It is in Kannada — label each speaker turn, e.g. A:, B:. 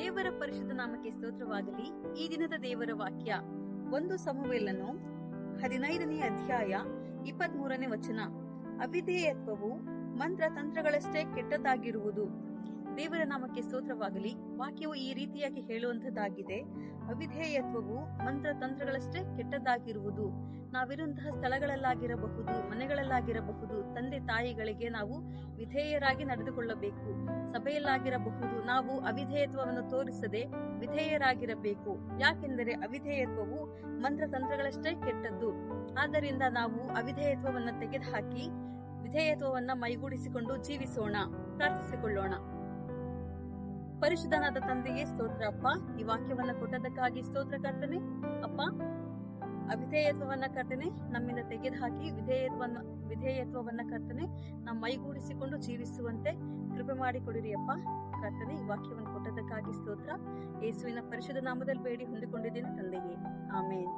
A: ದೇವರ ಪರಿಶುದ್ಧ ನಾಮಕ್ಕೆ ಸ್ತೋತ್ರವಾಗಲಿ. ಈ ದಿನದ ದೇವರ ವಾಕ್ಯ 1 ಸಮುವೇಲನು 15ನೇ ಅಧ್ಯಾಯ 23ನೇ ವಚನ. ಅವಿಧೇಯತ್ವವು ಮಂತ್ರ ತಂತ್ರಗಳಷ್ಟೇ ಕೆಟ್ಟದ್ದಾಗಿರುವುದು. ದೇವರ ನಾಮಕ್ಕೆ ಸ್ತೋತ್ರವಾಗಲಿ. ವಾಕ್ಯವು ಈ ರೀತಿಯಾಗಿ ಹೇಳುವಂತದ್ದಾಗಿದೆ. ಅವಿಧೇಯತ್ವವು ಮಂತ್ರ ತಂತ್ರಗಳಷ್ಟೇ ಕೆಟ್ಟದ್ದಾಗಿರುವುದು. ನಾವಿರುವಂತಹ ಸ್ಥಳಗಳಲ್ಲಾಗಿರಬಹುದು, ಮನೆಗಳಲ್ಲಾಗಿರಬಹುದು, ತಂದೆ ತಾಯಿಗಳಿಗೆ ನಾವು ವಿಧೇಯರಾಗಿ ನಡೆದುಕೊಳ್ಳಬೇಕು. ಸಭೆಯಲ್ಲಾಗಿರಬಹುದು, ನಾವು ಅವಿಧೇಯತ್ವವನ್ನು ತೋರಿಸದೆ ವಿಧೇಯರಾಗಿರಬೇಕು. ಯಾಕೆಂದರೆ ಅವಿಧೇಯತ್ವವು ಮಂತ್ರ ತಂತ್ರಗಳಷ್ಟೇ ಕೆಟ್ಟದ್ದು. ಆದ್ದರಿಂದ ನಾವು ಅವಿಧೇಯತ್ವವನ್ನು ತೆಗೆದುಹಾಕಿ ವಿಧೇಯತ್ವವನ್ನ ಮೈಗೂಡಿಸಿಕೊಂಡು ಜೀವಿಸೋಣ. ಪ್ರಾರ್ಥಿಸಿಕೊಳ್ಳೋಣ. ಪರಿಶುದ್ಧನಾದ ತಂದೆಯೇ ಸ್ತೋತ್ರ ಅಪ್ಪ. ಈ ವಾಕ್ಯವನ್ನ ಕೊಟ್ಟದಕ್ಕಾಗಿ ಸ್ತೋತ್ರ ಕರ್ತನೆ. ಅಪ್ಪ, ಅವಿಧೇಯತ್ವವನ್ನ ಕರ್ತನೆ ನಮ್ಮಿಂದ ತೆಗೆದುಹಾಕಿ ವಿಧೇಯತ್ವವನ್ನ ಕರ್ತನೆ ನಾವು ಮೈಗೂಡಿಸಿಕೊಂಡು ಜೀವಿಸುವಂತೆ ಕೃಪೆ ಮಾಡಿಕೊಡಿರಿ ಅಪ್ಪ. ಕರ್ತನೆ, ಈ ವಾಕ್ಯವನ್ನು ಕೊಟ್ಟದಕ್ಕಾಗಿ ಸ್ತೋತ್ರ. ಯೇಸುವಿನ ಪರಿಶುದ್ಧ ನಾಮದಲ್ಲಿ ಬೇಡಿ ಹೊಂದಿಕೊಂಡಿದ್ದೇನೆ ತಂದೆಯೇ, ಆಮೇನ್.